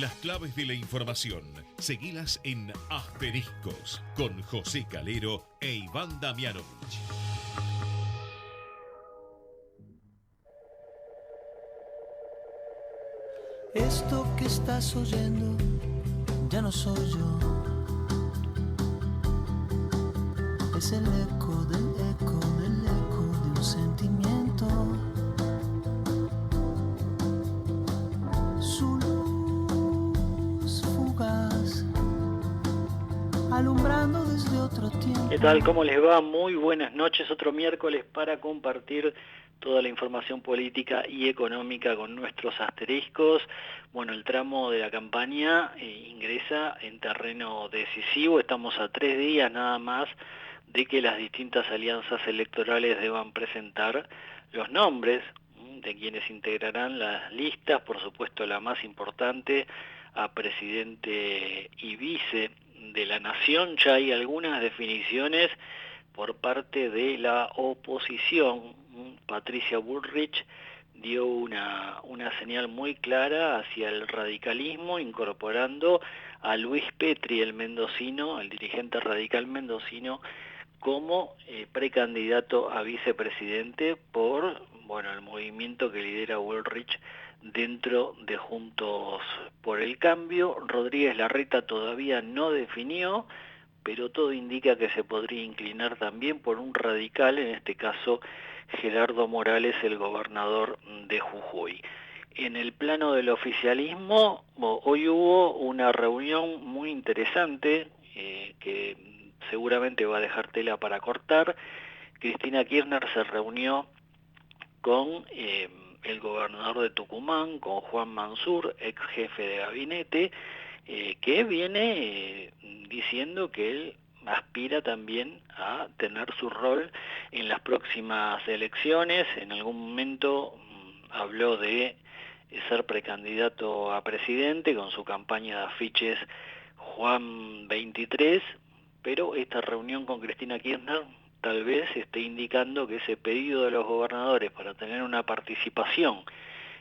Las claves de la información, seguilas en Asteriscos, con José Calero e Iván Damianovich. Esto que estás oyendo ya no soy yo. Es el eco del eco del eco de un sentimiento. Su luz fugaz, alumbrando desde otro tiempo. ¿Qué tal? ¿Cómo les va? Muy buenas noches. Otro miércoles para compartir toda la información política y económica con nuestros asteriscos. Bueno, el tramo de la campaña ingresa en terreno decisivo. Estamos a 3 días nada más de que las distintas alianzas electorales deban presentar los nombres de quienes integrarán las listas. Por supuesto, la más importante, a presidente y vice de la Nación. Ya hay algunas definiciones por parte de la oposición. Patricia Bullrich dio una señal muy clara hacia el radicalismo, incorporando a Luis Petri, el mendocino, el dirigente radical mendocino, como precandidato a vicepresidente por el movimiento que lidera Bullrich dentro de Juntos por el Cambio. Rodríguez Larreta todavía no definió, pero todo indica que se podría inclinar también por un radical, en este caso Gerardo Morales, el gobernador de Jujuy. En el plano del oficialismo, hoy hubo una reunión muy interesante que seguramente va a dejar tela para cortar. Cristina Kirchner se reunió con el gobernador de Tucumán, con Juan Mansur, ex jefe de gabinete, que viene diciendo que él aspira también a tener su rol en las próximas elecciones. En algún momento habló de ser precandidato a presidente con su campaña de afiches Juan 23, pero esta reunión con Cristina Kirchner tal vez esté indicando que ese pedido de los gobernadores para tener una participación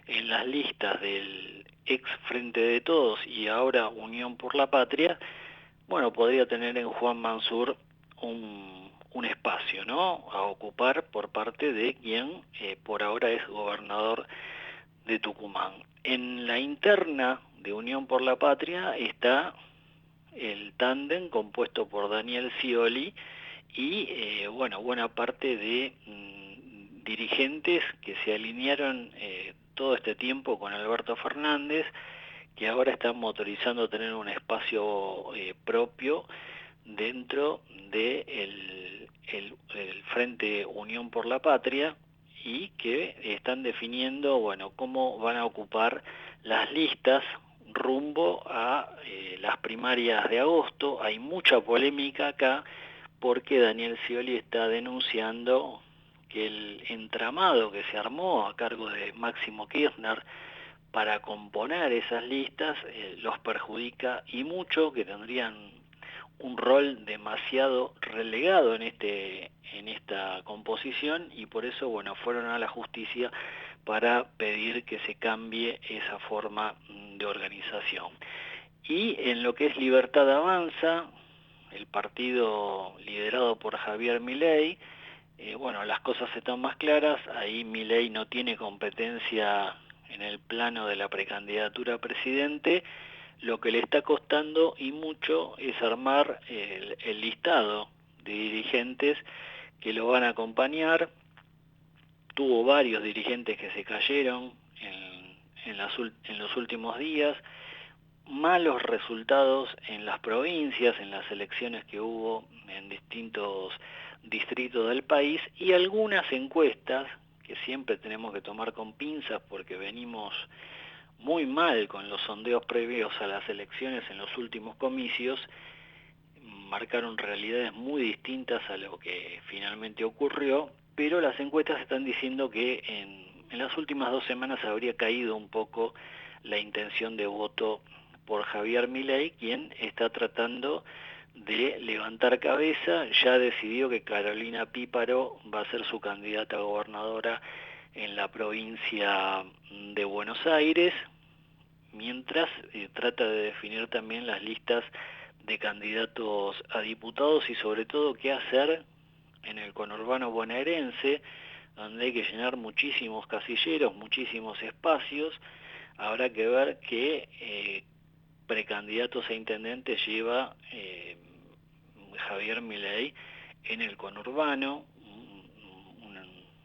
en las listas del ex Frente de Todos y ahora Unión por la Patria, podría tener en Juan Mansur un espacio, ¿no?, a ocupar por parte de quien por ahora es gobernador de Tucumán. En la interna de Unión por la Patria está el tándem compuesto por Daniel Scioli y buena parte de dirigentes que se alinearon todo este tiempo con Alberto Fernández, que ahora están motorizando tener un espacio propio dentro de el Frente Unión por la Patria, y que están definiendo cómo van a ocupar las listas rumbo a las primarias de agosto. Hay mucha polémica acá porque Daniel Scioli está denunciando que el entramado que se armó a cargo de Máximo Kirchner para componer esas listas los perjudica y mucho, que tendrían un rol demasiado relegado en esta composición, y por eso fueron a la justicia para pedir que se cambie esa forma de organización. Y en lo que es Libertad Avanza, el partido liderado por Javier Milei, las cosas están más claras. Ahí Milei no tiene competencia en el plano de la precandidatura a presidente. Lo que le está costando y mucho es armar el listado de dirigentes que lo van a acompañar. Tuvo varios dirigentes que se cayeron en los últimos días, malos resultados en las provincias, en las elecciones que hubo en distintos distritos del país, y algunas encuestas que siempre tenemos que tomar con pinzas porque venimos muy mal con los sondeos previos a las elecciones en los últimos comicios, marcaron realidades muy distintas a lo que finalmente ocurrió, pero las encuestas están diciendo que en las últimas 2 semanas habría caído un poco la intención de voto por Javier Milei, quien está tratando de levantar cabeza. Ya decidió que Carolina Píparo va a ser su candidata a gobernadora en la provincia de Buenos Aires. mientras trata de definir también las listas de candidatos a diputados y sobre todo qué hacer en el conurbano bonaerense, donde hay que llenar muchísimos casilleros, muchísimos espacios. Habrá que ver qué precandidatos a intendentes lleva Javier Milei en el conurbano,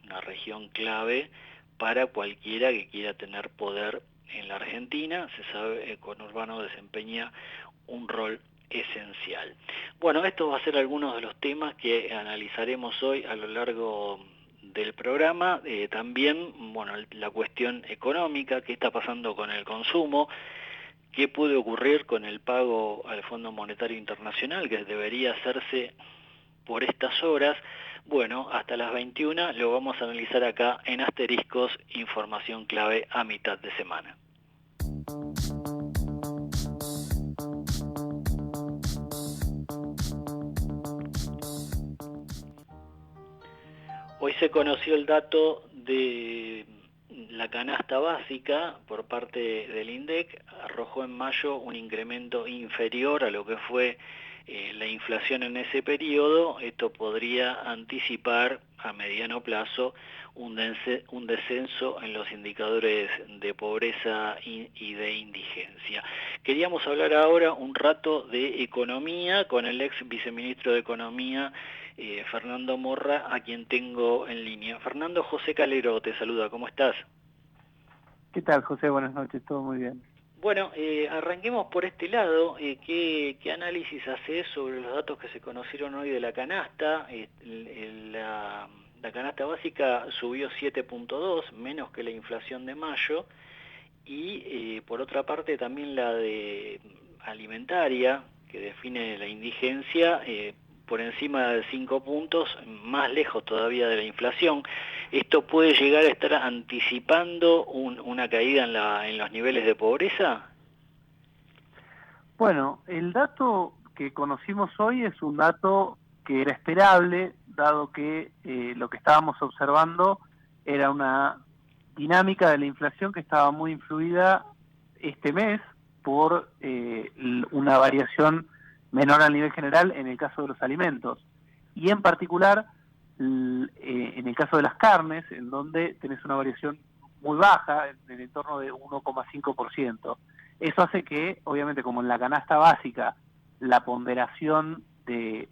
una región clave para cualquiera que quiera tener poder en la Argentina. Se sabe, el conurbano desempeña un rol esencial. Bueno, esto va a ser algunos de los temas que analizaremos hoy a lo largo del programa. También, bueno, la cuestión económica, qué está pasando con el consumo, qué puede ocurrir con el pago al Fondo Monetario Internacional, que debería hacerse por estas horas. Bueno, hasta las 21 lo vamos a analizar acá en Asteriscos, información clave a mitad de semana. Hoy se conoció el dato de la canasta básica por parte del INDEC. Arrojó en mayo un incremento inferior a lo que fue la inflación en ese periodo. Esto podría anticipar a mediano plazo un descenso en los indicadores de pobreza y de indigencia. Queríamos hablar ahora un rato de economía con el ex viceministro de Economía, Fernando Morra, a quien tengo en línea. Fernando, José Calero te saluda, ¿cómo estás? ¿Qué tal, José? Buenas noches, todo muy bien. Bueno, arranquemos por este lado. ¿Qué análisis haces sobre los datos que se conocieron hoy de la canasta? La canasta básica subió 7.2, menos que la inflación de mayo, y por otra parte también la de alimentaria, que define la indigencia, por encima de 5 puntos, más lejos todavía de la inflación. ¿Esto puede llegar a estar anticipando una caída en los niveles de pobreza? Bueno, el dato que conocimos hoy es un dato que era esperable, dado que lo que estábamos observando era una dinámica de la inflación que estaba muy influida este mes por una variación menor a nivel general en el caso de los alimentos, y en particular en el caso de las carnes, en donde tenés una variación muy baja, en el entorno de 1,5%. Eso hace que, obviamente, como en la canasta básica, la ponderación de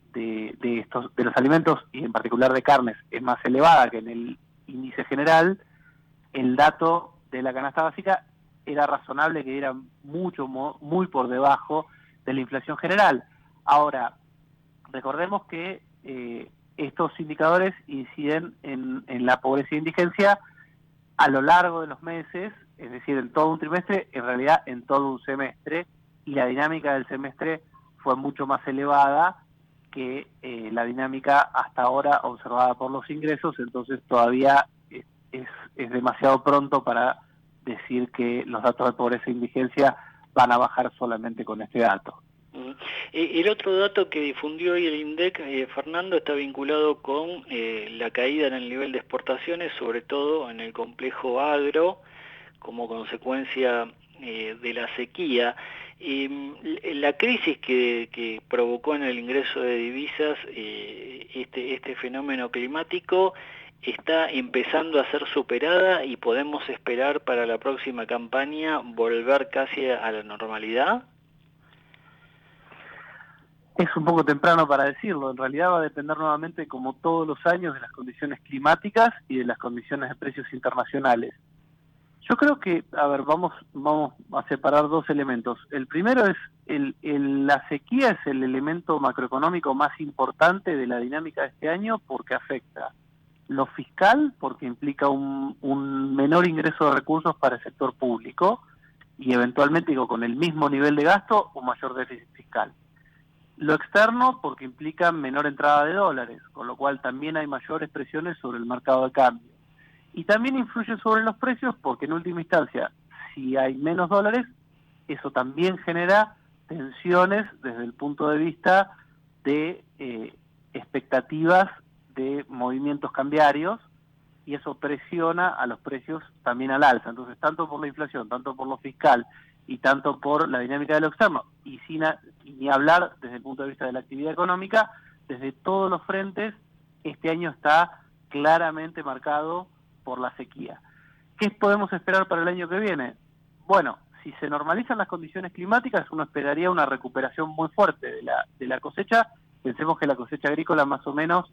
los alimentos, y en particular de carnes, es más elevada que en el índice general, el dato de la canasta básica era razonable que era muy por debajo de la inflación general. Ahora, recordemos que estos indicadores inciden en la pobreza e indigencia a lo largo de los meses, es decir, en todo un trimestre, en realidad en todo un semestre, y la dinámica del semestre fue mucho más elevada que la dinámica hasta ahora observada por los ingresos. Entonces todavía es demasiado pronto para decir que los datos de pobreza e indigencia van a bajar solamente con este dato. El otro dato que difundió hoy el INDEC, Fernando, está vinculado con la caída en el nivel de exportaciones, sobre todo en el complejo agro, como consecuencia de la sequía. La crisis que provocó en el ingreso de divisas este fenómeno climático está empezando a ser superada y podemos esperar para la próxima campaña volver casi a la normalidad. Es un poco temprano para decirlo, en realidad va a depender nuevamente, como todos los años, de las condiciones climáticas y de las condiciones de precios internacionales. Yo creo que, vamos a separar dos elementos. El primero es, la sequía es el elemento macroeconómico más importante de la dinámica de este año porque afecta lo fiscal, porque implica un menor ingreso de recursos para el sector público y eventualmente, con el mismo nivel de gasto, un mayor déficit fiscal. Lo externo, porque implica menor entrada de dólares, con lo cual también hay mayores presiones sobre el mercado de cambio. Y también influye sobre los precios, porque en última instancia, si hay menos dólares, eso también genera tensiones desde el punto de vista de expectativas de movimientos cambiarios, y eso presiona a los precios también al alza. Entonces, tanto por la inflación, tanto por lo fiscal y tanto por la dinámica de lo externo, y ni hablar desde el punto de vista de la actividad económica, desde todos los frentes, este año está claramente marcado por la sequía. ¿Qué podemos esperar para el año que viene? Bueno, si se normalizan las condiciones climáticas, uno esperaría una recuperación muy fuerte de la cosecha. Pensemos que la cosecha agrícola más o menos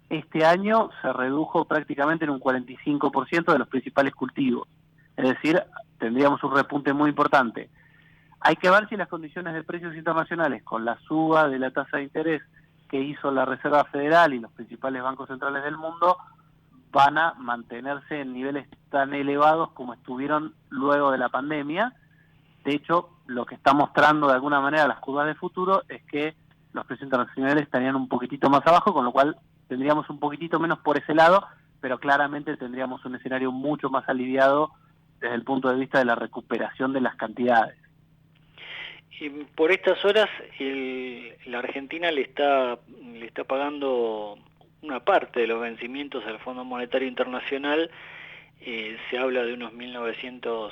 este año se redujo prácticamente en un 45% de los principales cultivos. Es decir, tendríamos un repunte muy importante. Hay que ver si las condiciones de precios internacionales, con la suba de la tasa de interés que hizo la Reserva Federal y los principales bancos centrales del mundo, van a mantenerse en niveles tan elevados como estuvieron luego de la pandemia. De hecho, lo que está mostrando de alguna manera las curvas de futuro es que los precios internacionales estarían un poquitito más abajo, con lo cual tendríamos un poquitito menos por ese lado, pero claramente tendríamos un escenario mucho más aliviado desde el punto de vista de la recuperación de las cantidades. Por estas horas la Argentina le está pagando una parte de los vencimientos al Fondo Monetario Internacional. Se habla de unos 1.900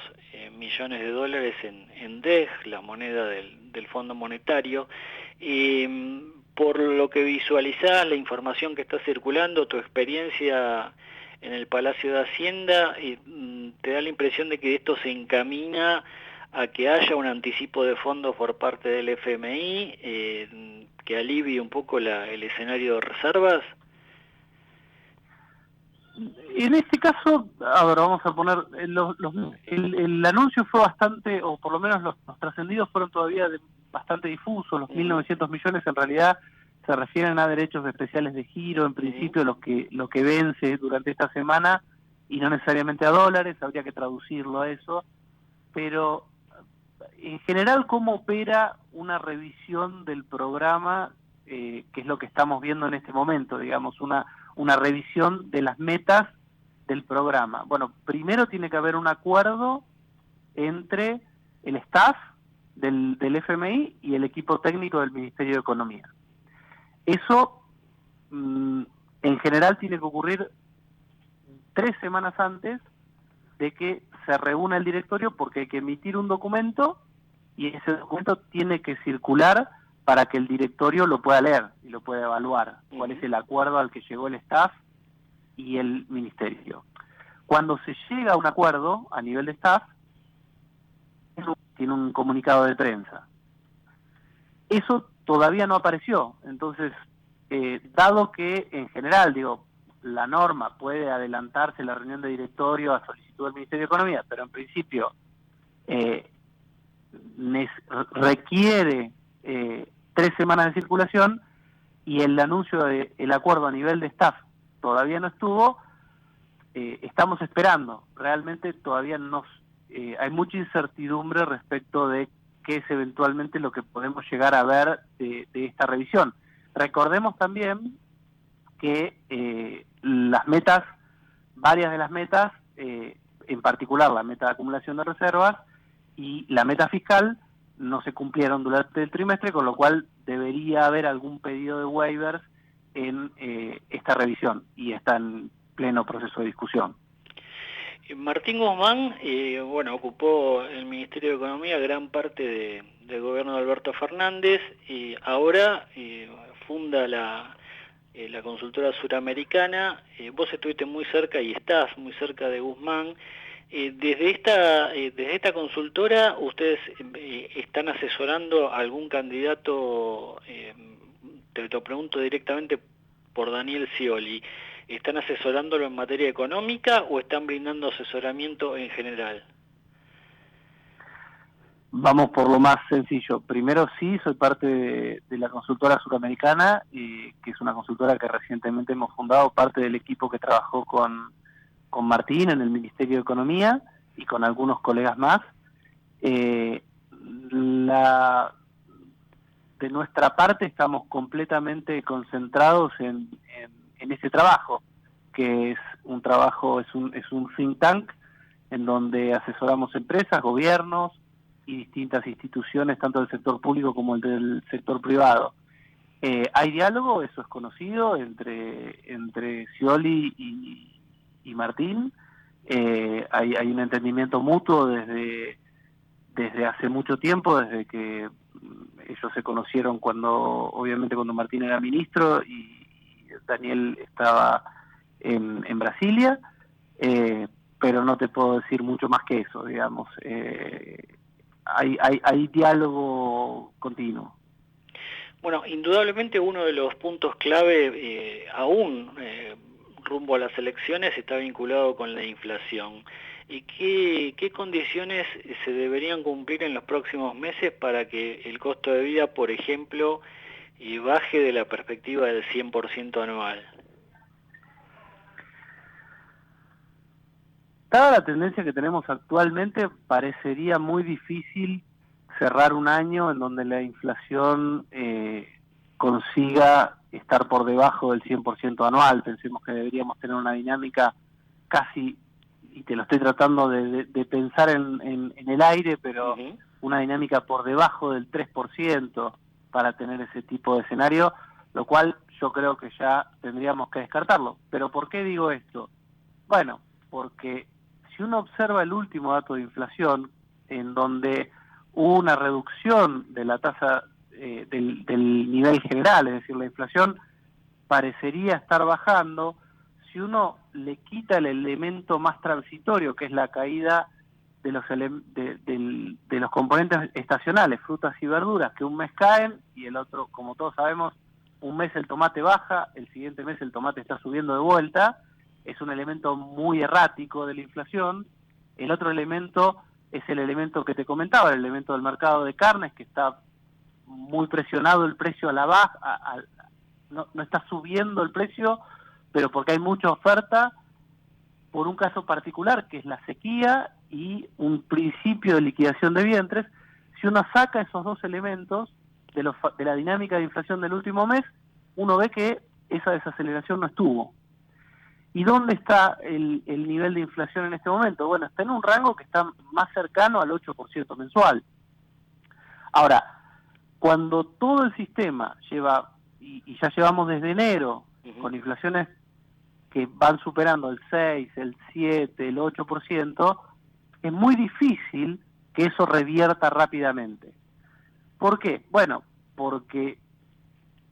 millones de dólares en DEG, la moneda del Fondo Monetario. Por lo que visualizás, la información que está circulando, tu experiencia en el Palacio de Hacienda, ¿te da la impresión de que esto se encamina a que haya un anticipo de fondos por parte del FMI, que alivie un poco el escenario de reservas? En este caso, ahora vamos a poner, el anuncio fue bastante, o por lo menos los trascendidos fueron todavía bastante difusos. Los 1.900 millones en realidad se refieren a derechos especiales de giro, en principio lo que vence durante esta semana, y no necesariamente a dólares, habría que traducirlo a eso, pero en general, ¿cómo opera una revisión del programa, que es lo que estamos viendo en este momento, digamos, una revisión de las metas del programa? Bueno, primero tiene que haber un acuerdo entre el staff del FMI y el equipo técnico del Ministerio de Economía. Eso, en general, tiene que ocurrir 3 semanas antes de que se reúna el directorio, porque hay que emitir un documento y ese documento tiene que circular para que el directorio lo pueda leer y lo pueda evaluar, cuál es el acuerdo al que llegó el staff y el ministerio. Cuando se llega a un acuerdo a nivel de staff, tiene un comunicado de prensa. Eso todavía no apareció. Entonces, dado que en general, la norma puede adelantarse la reunión de directorio a solicitud del Ministerio de Economía, pero en principio requiere 3 semanas de circulación, y el anuncio del acuerdo a nivel de staff todavía no estuvo. Estamos esperando. Realmente todavía hay mucha incertidumbre respecto de qué es eventualmente lo que podemos llegar a ver de esta revisión. Recordemos también que varias de las metas, en particular la meta de acumulación de reservas y la meta fiscal, no se cumplieron durante el trimestre, con lo cual debería haber algún pedido de waivers en esta revisión, y está en pleno proceso de discusión. Martín Guzmán, ocupó el Ministerio de Economía gran parte del gobierno de Alberto Fernández, y ahora funda la consultora suramericana. Vos estuviste muy cerca y estás muy cerca de Guzmán. Desde esta consultora, ¿ustedes están asesorando a algún candidato? Te lo pregunto directamente por Daniel Scioli. ¿Están asesorándolo en materia económica o están brindando asesoramiento en general? Vamos por lo más sencillo. Primero, sí, soy parte de la consultora suramericana, que es una consultora que recientemente hemos fundado, parte del equipo que trabajó con Martín en el Ministerio de Economía y con algunos colegas más. De nuestra parte estamos completamente concentrados en ese trabajo, que es un think tank en donde asesoramos empresas, gobiernos y distintas instituciones, tanto del sector público como el del sector privado. Hay diálogo, eso es conocido, entre Scioli y Martín. Hay un entendimiento mutuo desde desde hace mucho tiempo, desde que ellos se conocieron obviamente cuando Martín era ministro y Daniel estaba en Brasilia, pero no te puedo decir mucho más que eso, digamos. Hay diálogo continuo. Bueno, indudablemente uno de los puntos clave aún rumbo a las elecciones está vinculado con la inflación. ¿Y qué condiciones se deberían cumplir en los próximos meses para que el costo de vida, por ejemplo, baje de la perspectiva del 100% anual? Dada la tendencia que tenemos actualmente, parecería muy difícil cerrar un año en donde la inflación consiga estar por debajo del 100% anual. Pensemos que deberíamos tener una dinámica casi, y te lo estoy tratando de pensar en el aire, pero una dinámica por debajo del 3% para tener ese tipo de escenario, lo cual yo creo que ya tendríamos que descartarlo. ¿Pero por qué digo esto? Bueno, porque si uno observa el último dato de inflación, en donde hubo una reducción de la tasa del nivel general, es decir, la inflación parecería estar bajando, si uno le quita el elemento más transitorio, que es la caída de los componentes estacionales, frutas y verduras, que un mes caen y el otro, como todos sabemos, un mes el tomate baja, el siguiente mes el tomate está subiendo de vuelta, es un elemento muy errático de la inflación. El otro elemento es el elemento que te comentaba, el elemento del mercado de carnes, que está muy presionado el precio a la baja, no está subiendo el precio, pero porque hay mucha oferta, por un caso particular, que es la sequía y un principio de liquidación de vientres. Si uno saca esos dos elementos de la dinámica de inflación del último mes, uno ve que esa desaceleración no estuvo. ¿Y dónde está el nivel de inflación en este momento? Bueno, está en un rango que está más cercano al 8% mensual. Ahora, cuando todo el sistema lleva, y ya llevamos desde enero, con inflaciones que van superando el 6, el 7, el 8%, es muy difícil que eso revierta rápidamente. ¿Por qué? Bueno, porque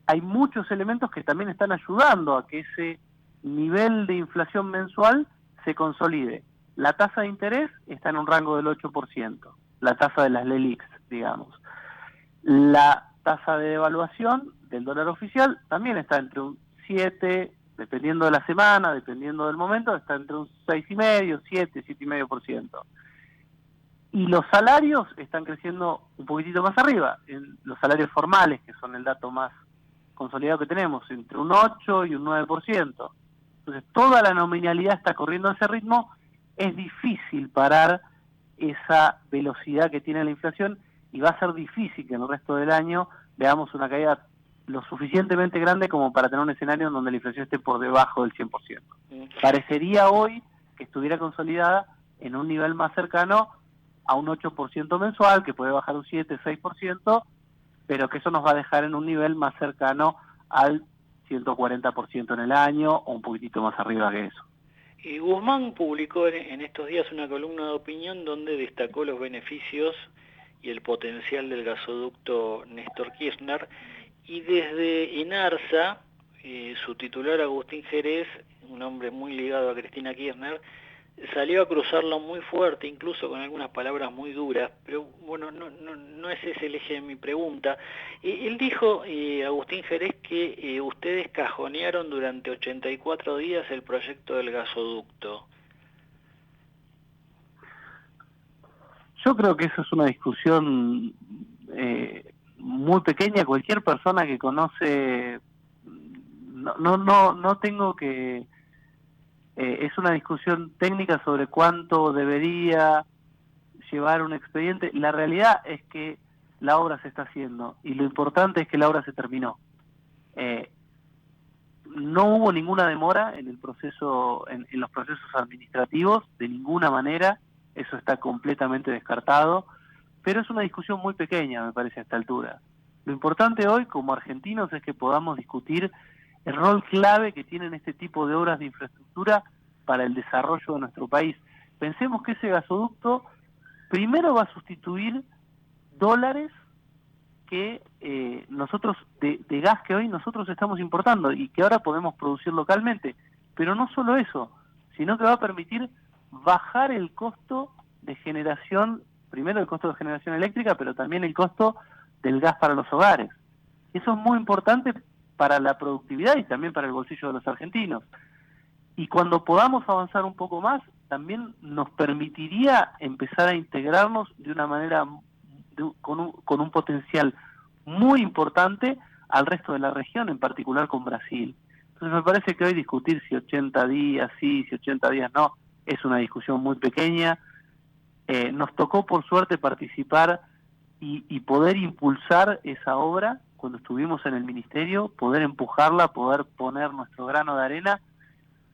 hay muchos elementos que también están ayudando a que ese nivel de inflación mensual se consolide. La tasa de interés está en un rango del 8%, la tasa de las LELIQs, digamos. La tasa de devaluación del dólar oficial también está entre un 7, dependiendo de la semana, dependiendo del momento, está entre un 6,5, 7, 7,5%. Y los salarios están creciendo un poquitito más arriba, en los salarios formales, que son el dato más consolidado que tenemos, entre un 8 y un 9%. Entonces, toda la nominalidad está corriendo a ese ritmo. Es difícil parar esa velocidad que tiene la inflación y va a ser difícil que en el resto del año veamos una caída lo suficientemente grande como para tener un escenario en donde la inflación esté por debajo del 100%. Parecería hoy que estuviera consolidada en un nivel más cercano a un 8% mensual, que puede bajar un 7, 6%, pero que eso nos va a dejar en un nivel más cercano al 140% en el año o un poquitito más arriba que eso. Guzmán publicó en estos días una columna de opinión donde destacó los beneficios y el potencial del gasoducto Néstor Kirchner, y desde ENARSA, su titular Agustín Jerez, un hombre muy ligado a Cristina Kirchner, salió a cruzarlo muy fuerte, incluso con algunas palabras muy duras, pero bueno, no ese es el eje de mi pregunta. Él dijo, Agustín Jerez, que ustedes cajonearon durante 84 días el proyecto del gasoducto. Yo creo que eso es una discusión muy pequeña. Cualquier persona que conoce, no tengo que... es una discusión técnica sobre cuánto debería llevar un expediente. La realidad es que la obra se está haciendo y lo importante es que la obra se terminó. No hubo ninguna demora en el proceso, en los procesos administrativos, de ninguna manera. Eso está completamente descartado, pero es una discusión muy pequeña, me parece, a esta altura. Lo importante hoy, como argentinos, es que podamos discutir el rol clave que tienen este tipo de obras de infraestructura para el desarrollo de nuestro país. Pensemos que ese gasoducto primero va a sustituir dólares que nosotros, de gas que hoy nosotros estamos importando y que ahora podemos producir localmente. Pero no solo eso, sino que va a permitir bajar el costo de generación, primero el costo de generación eléctrica, pero también el costo del gas para los hogares. Eso es muy importante para la productividad y también para el bolsillo de los argentinos. Y cuando podamos avanzar un poco más, también nos permitiría empezar a integrarnos de una manera con un potencial muy importante al resto de la región, en particular con Brasil. Entonces me parece que hoy discutir si 80 días sí, si 80 días no, es una discusión muy pequeña. Nos tocó por suerte participar y poder impulsar esa obra cuando estuvimos en el ministerio, poder empujarla, poder poner nuestro grano de arena,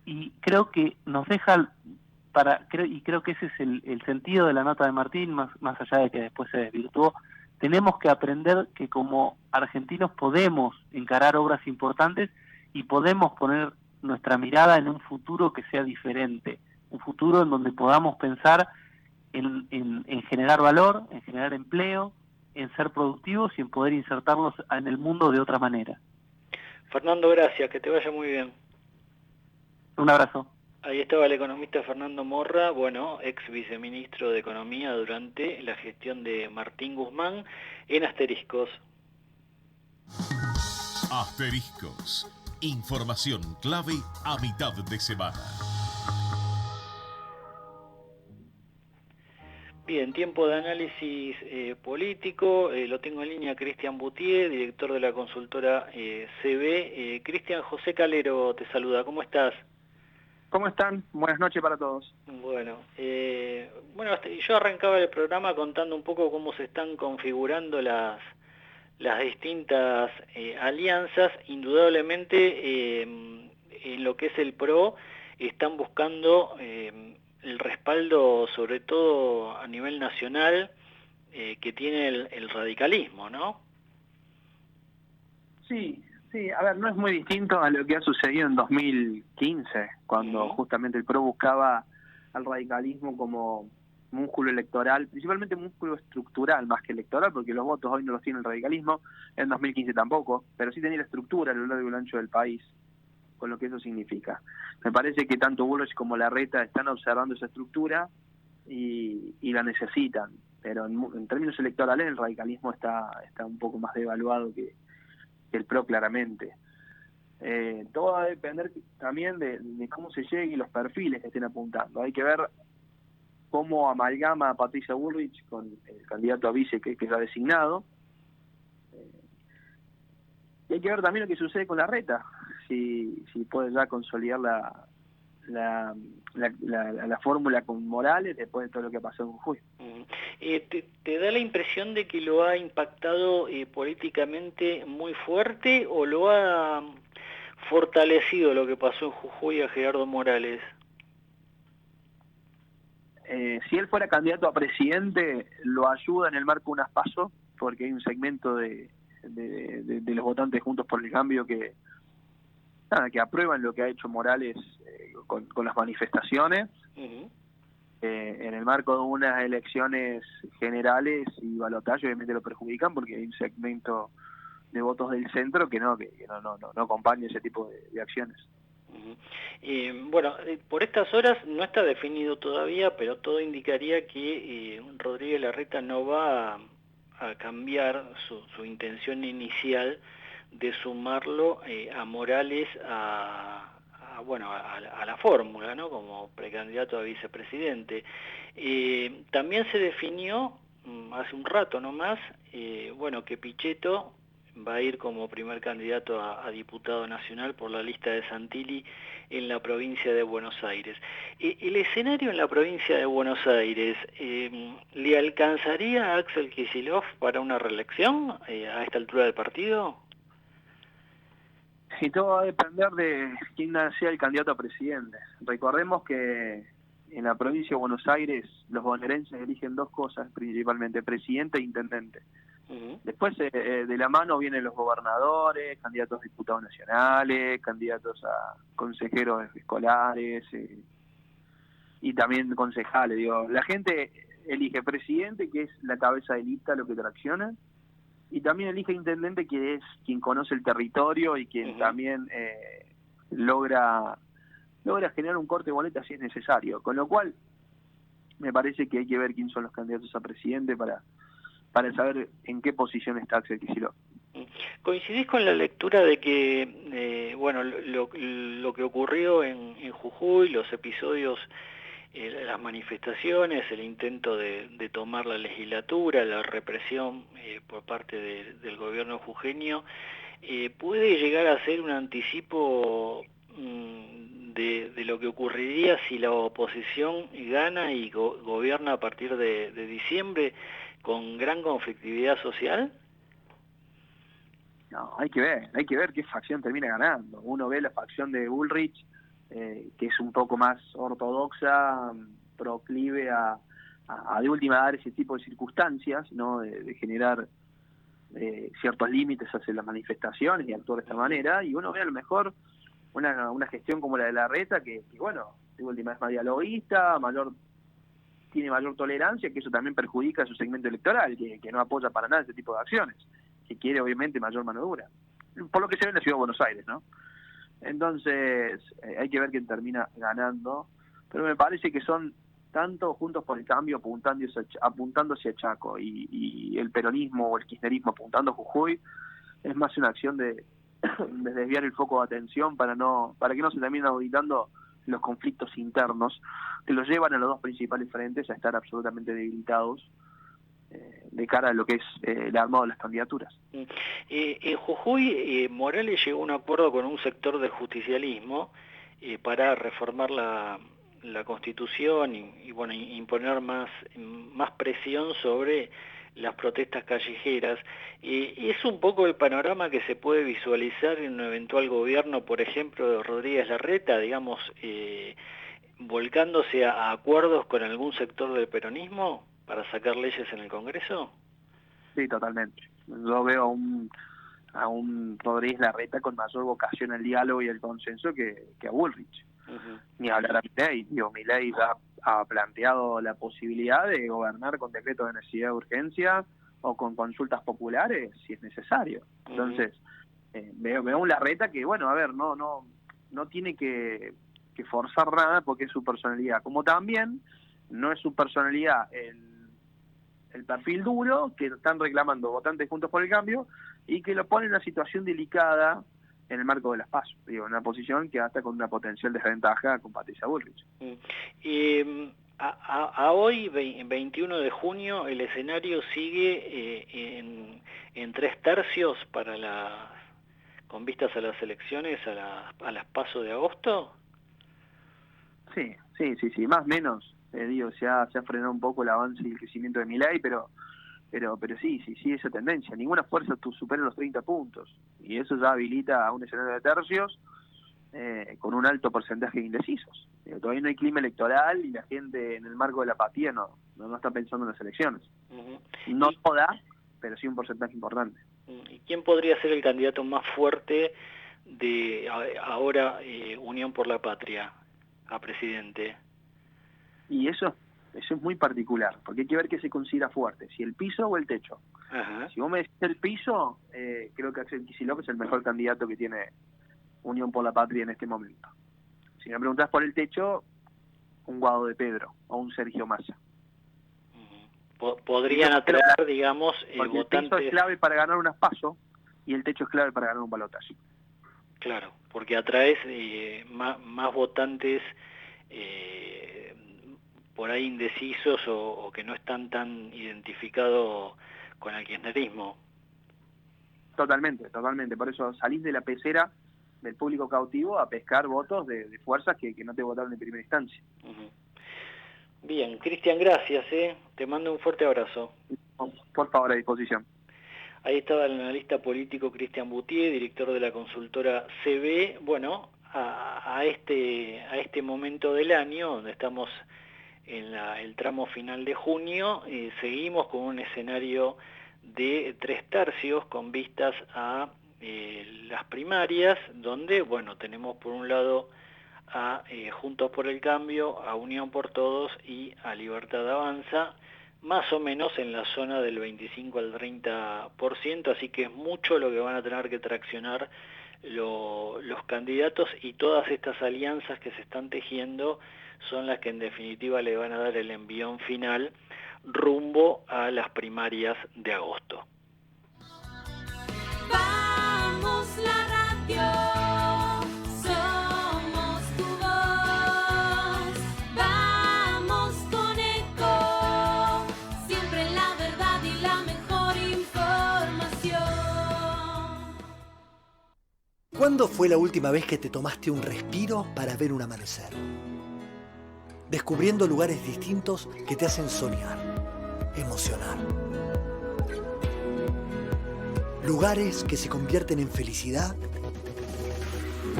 y creo que nos deja creo que ese es el sentido de la nota de Martín, más allá de que después se desvirtuó. Tenemos que aprender que como argentinos podemos encarar obras importantes y podemos poner nuestra mirada en un futuro que sea diferente, un futuro en donde podamos pensar en generar valor, en generar empleo, en ser productivos y en poder insertarlos en el mundo de otra manera. Fernando, gracias, que te vaya muy bien. Un abrazo. Ahí estaba el economista Fernando Morra, ex viceministro de Economía durante la gestión de Martín Guzmán en Asteriscos. Asteriscos. Información clave a mitad de semana. Bien, tiempo de análisis político. Lo tengo en línea Cristian Boutier, director de la consultora CB. Cristian, José Calero te saluda. ¿Cómo estás? ¿Cómo están? Buenas noches para todos. Yo arrancaba el programa contando un poco cómo se están configurando las distintas alianzas. Indudablemente, en lo que es el PRO, están buscando el respaldo, sobre todo a nivel nacional, que tiene el radicalismo, ¿no? Sí, a ver, no es muy distinto a lo que ha sucedido en 2015, cuando justamente el PRO buscaba al radicalismo como músculo electoral, principalmente músculo estructural más que electoral, porque los votos hoy no los tiene el radicalismo, en 2015 tampoco, pero sí tenía la estructura a lo largo y lo ancho del país, con lo que eso significa. Me parece que tanto Bullrich como Larreta están observando esa estructura y la necesitan, pero en términos electorales el radicalismo está un poco más devaluado que el PRO, claramente. Todo va a depender también de cómo se llegue y los perfiles que estén apuntando. Hay que ver cómo amalgama a Patricia Bullrich con el candidato a vice que lo ha designado. Y hay que ver también lo que sucede con Larreta, si puede ya consolidar la fórmula con Morales después de todo lo que pasó en Jujuy. ¿Te da la impresión de que lo ha impactado políticamente muy fuerte o lo ha fortalecido lo que pasó en Jujuy a Gerardo Morales? Si él fuera candidato a presidente, lo ayuda en el marco de unas PASO, porque hay un segmento de los votantes Juntos por el Cambio que aprueban lo que ha hecho Morales con las manifestaciones. En el marco de unas elecciones generales y balotaje obviamente lo perjudican porque hay un segmento de votos del centro que no acompaña ese tipo de acciones. Por estas horas no está definido todavía, pero todo indicaría que Rodríguez Larreta no va a cambiar su intención inicial de sumarlo a Morales a la fórmula, ¿no? Como precandidato a vicepresidente. También se definió hace un rato nomás, que Pichetto va a ir como primer candidato a diputado nacional por la lista de Santilli en la provincia de Buenos Aires. ¿El escenario en la provincia de Buenos Aires le alcanzaría a Axel Kicillof para una reelección a esta altura del partido? Y todo va a depender de quién sea el candidato a presidente. Recordemos que en la provincia de Buenos Aires los bonaerenses eligen dos cosas principalmente, presidente e intendente. Después de la mano vienen los gobernadores, candidatos a diputados nacionales, candidatos a consejeros escolares y también concejales. La gente elige presidente, que es la cabeza de lista lo que tracciona, y también elige intendente, que es quien conoce el territorio y quien también logra generar un corte de boleta si es necesario. Con lo cual, me parece que hay que ver quién son los candidatos a presidente para saber en qué posición está Axel Kicillof. ¿Coincidís con la lectura de que, bueno, lo que ocurrió en Jujuy, los episodios, las manifestaciones, el intento de tomar la legislatura, la represión por parte del gobierno jujeño, puede llegar a ser un anticipo de lo que ocurriría si la oposición gana y gobierna a partir de diciembre con gran conflictividad social? No, hay que ver qué facción termina ganando. Uno ve la facción de Bullrich, que es un poco más ortodoxa, proclive a de última dar ese tipo de circunstancias, ¿no? De generar ciertos límites hacia las manifestaciones y actuar de esta manera, y uno ve a lo mejor una gestión como la de Larreta, que bueno, de última es más dialoguista, tiene mayor tolerancia, que eso también perjudica a su segmento electoral, que no apoya para nada ese tipo de acciones, que quiere obviamente mayor mano dura, por lo que se ve en la ciudad de Buenos Aires, ¿no? Entonces, hay que ver quién termina ganando, pero me parece que son tanto Juntos por el Cambio apuntando hacia Chaco y el peronismo o el kirchnerismo apuntando a Jujuy, es más una acción de desviar el foco de atención para que no se terminen auditando los conflictos internos que los llevan a los dos principales frentes a estar absolutamente debilitados de cara a lo que es el armado de las candidaturas. En Jujuy, Morales llegó a un acuerdo con un sector del justicialismo para reformar la Constitución y bueno, imponer más presión sobre las protestas callejeras. ¿Es un poco el panorama que se puede visualizar en un eventual gobierno, por ejemplo, de Rodríguez Larreta, digamos, volcándose a acuerdos con algún sector del peronismo para sacar leyes en el Congreso? Sí, totalmente. Yo veo a un Rodríguez Larreta con mayor vocación al diálogo y al consenso que a Bullrich. Ni hablar a Milei. Milei ha planteado la posibilidad de gobernar con decretos de necesidad de urgencia o con consultas populares si es necesario. Entonces, veo un Larreta que, bueno, a ver, no tiene que forzar nada porque es su personalidad. Como también no es su personalidad el perfil duro que están reclamando votantes Juntos por el Cambio y que lo pone en una situación delicada en el marco de las PASO, en una posición que hasta con una potencial desventaja con Patricia Bullrich. A hoy, 21 de junio, el escenario sigue en 3 tercios con vistas a las elecciones, a las PASO de agosto. Sí, más o menos, se ha frenado un poco el avance y el crecimiento de Milei, pero sí, esa tendencia. Ninguna fuerza supera los 30 puntos, y eso ya habilita a un escenario de tercios con un alto porcentaje de indecisos. Todavía no hay clima electoral y la gente en el marco de la apatía no está pensando en las elecciones. No toda, pero sí un porcentaje importante. ¿Y quién podría ser el candidato más fuerte de ahora Unión por la Patria a presidente? Y eso es muy particular, porque hay que ver qué se considera fuerte, si el piso o el techo. Si vos me decís el piso, creo que Axel Kicillof es el mejor candidato que tiene Unión por la Patria en este momento. Si me preguntás por el techo, un Guado de Pedro o un Sergio Massa. Podrían atraer, digamos, porque votantes... el piso es clave para ganar unas PASO y el techo es clave para ganar un balotaje. Claro, porque atraes más votantes por ahí indecisos o que no están tan identificados con el kirchnerismo. Totalmente. Por eso salís de la pecera del público cautivo a pescar votos de fuerzas que no te votaron en primera instancia. Bien, Cristian, gracias. Te mando un fuerte abrazo. Por favor, a disposición. Ahí estaba el analista político Cristian Boutier, director de la consultora CB. Bueno, a este momento del año, donde estamos en el tramo final de junio, seguimos con un escenario de 3 tercios con vistas a las primarias, donde, bueno, tenemos por un lado a Juntos por el Cambio, a Unión por Todos y a Libertad Avanza, más o menos en la zona del 25 al 30%, así que es mucho lo que van a tener que traccionar los candidatos, y todas estas alianzas que se están tejiendo son las que en definitiva le van a dar el envión final rumbo a las primarias de agosto. Vamos la radio, somos tu voz, vamos con ECO, siempre la verdad y la mejor información. ¿Cuándo fue la última vez que te tomaste un respiro para ver un amanecer? Descubriendo lugares distintos que te hacen soñar, emocionar. Lugares que se convierten en felicidad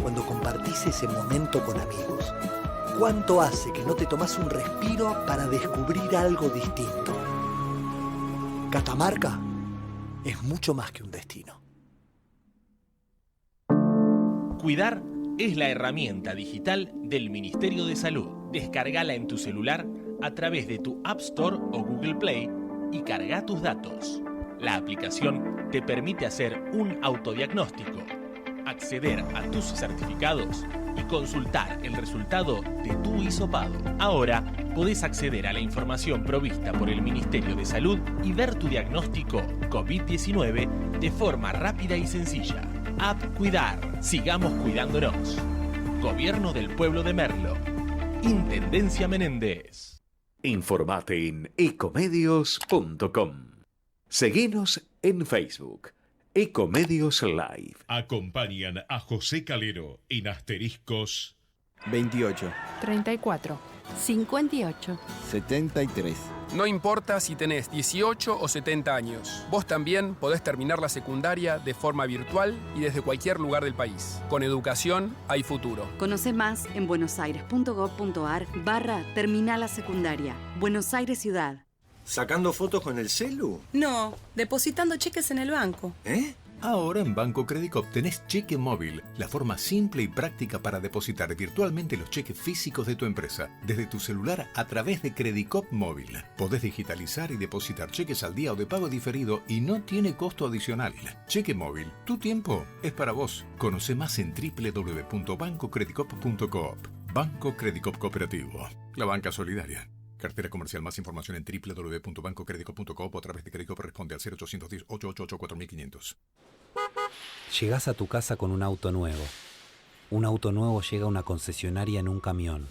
cuando compartís ese momento con amigos. ¿Cuánto hace que no te tomás un respiro para descubrir algo distinto? Catamarca es mucho más que un destino. Cuidar es la herramienta digital del Ministerio de Salud. Descárgala en tu celular a través de tu App Store o Google Play y carga tus datos. La aplicación te permite hacer un autodiagnóstico, acceder a tus certificados y consultar el resultado de tu hisopado. Ahora podés acceder a la información provista por el Ministerio de Salud y ver tu diagnóstico COVID-19 de forma rápida y sencilla. App Cuidar. Sigamos cuidándonos. Gobierno del Pueblo de Merlo. Intendencia Menéndez. Informate en ecomedios.com. Seguinos en Facebook. Ecomedios Live. Acompañan a José Calero en asteriscos 28, 34, 58, 73. No importa si tenés 18 o 70 años, vos también podés terminar la secundaria de forma virtual y desde cualquier lugar del país. Con educación hay futuro. Conoce más en buenosaires.gov.ar/terminal la secundaria. Buenos Aires Ciudad. ¿Sacando fotos con el celu? No, depositando cheques en el banco. ¿Eh? Ahora en Banco Credicop tenés cheque móvil, la forma simple y práctica para depositar virtualmente los cheques físicos de tu empresa, desde tu celular a través de Credicop Móvil. Podés digitalizar y depositar cheques al día o de pago diferido y no tiene costo adicional. Cheque móvil, tu tiempo es para vos. Conoce más en www.bancocredicop.coop. Banco Credicop Cooperativo, la banca solidaria. Cartera comercial. Más información en www.bancocredicop.coop o a través de Credicop. Responde al 0810-888-4500. Llegás a tu casa con un auto nuevo. Un auto nuevo llega a una concesionaria en un camión.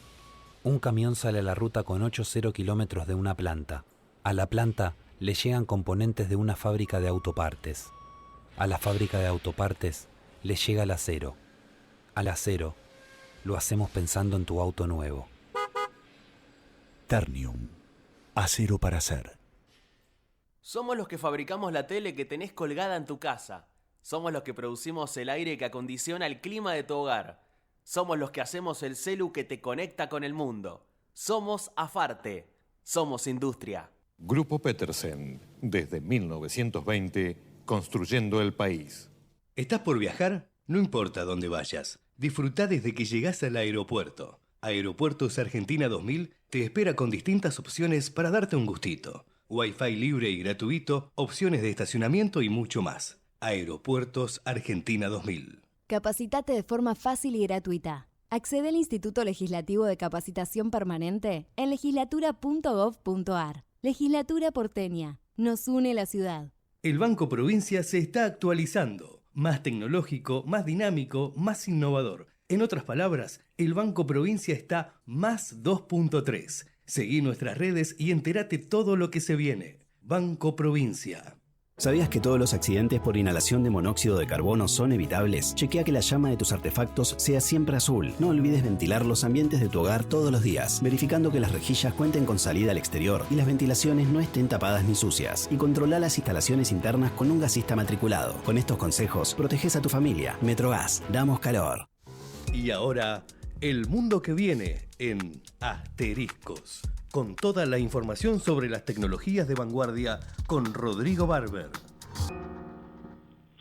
Un camión sale a la ruta con 8,0 kilómetros de una planta. A la planta le llegan componentes de una fábrica de autopartes. A la fábrica de autopartes le llega el acero. Al acero lo hacemos pensando en tu auto nuevo. Ternium. Acero para hacer. Somos los que fabricamos la tele que tenés colgada en tu casa. Somos los que producimos el aire que acondiciona el clima de tu hogar. Somos los que hacemos el celu que te conecta con el mundo. Somos Afarte. Somos industria. Grupo Petersen. Desde 1920, construyendo el país. ¿Estás por viajar? No importa dónde vayas. Disfrutá desde que llegás al aeropuerto. Aeropuertos Argentina 2000 te espera con distintas opciones para darte un gustito. Wi-Fi libre y gratuito, opciones de estacionamiento y mucho más. Aeropuertos Argentina 2000. Capacitate de forma fácil y gratuita. Accede al Instituto Legislativo de Capacitación Permanente en legislatura.gov.ar. Legislatura porteña. Nos une la ciudad. El Banco Provincia se está actualizando. Más tecnológico, más dinámico, más innovador. En otras palabras, el Banco Provincia está más 2.3. Seguí nuestras redes y entérate todo lo que se viene. Banco Provincia. ¿Sabías que todos los accidentes por inhalación de monóxido de carbono son evitables? Chequea que la llama de tus artefactos sea siempre azul. No olvides ventilar los ambientes de tu hogar todos los días, verificando que las rejillas cuenten con salida al exterior y las ventilaciones no estén tapadas ni sucias. Y controla las instalaciones internas con un gasista matriculado. Con estos consejos, proteges a tu familia. Metrogas, damos calor. Y ahora, el mundo que viene en Asteriscos. Con toda la información sobre las tecnologías de vanguardia con Rodrigo Barber.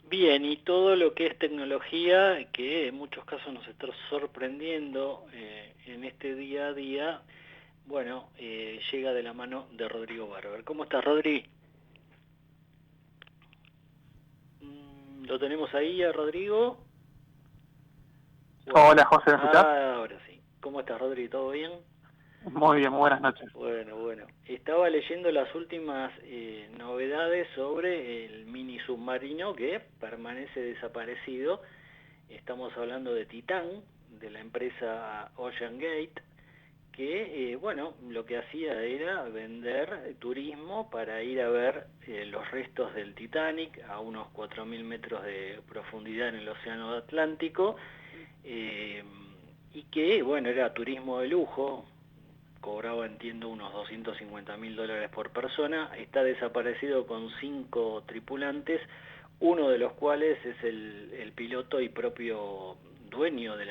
Bien, y todo lo que es tecnología, que en muchos casos nos está sorprendiendo en este día a día, bueno, llega de la mano de Rodrigo Barber. ¿Cómo estás, Rodri? ¿Lo tenemos ahí a Rodrigo? Bueno, hola, José, ¿me escuchás? Ahora sí. ¿Cómo estás, Rodri? ¿Todo bien? Muy bien, buenas noches. Bueno. Estaba leyendo las últimas novedades sobre el mini submarino que permanece desaparecido. Estamos hablando de Titán, de la empresa Ocean Gate, que, lo que hacía era vender turismo para ir a ver los restos del Titanic a unos 4.000 metros de profundidad en el Océano Atlántico, y que, era turismo de lujo, cobraba, entiendo, unos $250.000 por persona. Está desaparecido con 5 tripulantes, uno de los cuales es el piloto y propio dueño de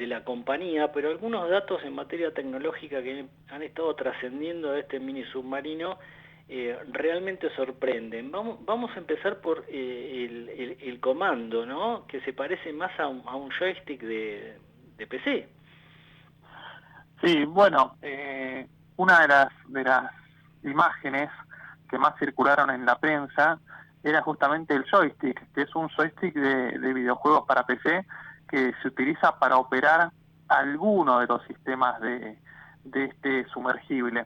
la compañía, pero algunos datos en materia tecnológica que han estado trascendiendo de este mini submarino realmente sorprenden. Vamos a empezar por el comando, ¿no? Que se parece más a un joystick de PC. Sí, una de las imágenes que más circularon en la prensa era justamente el joystick, que es un joystick de videojuegos para PC que se utiliza para operar alguno de los sistemas de este sumergible.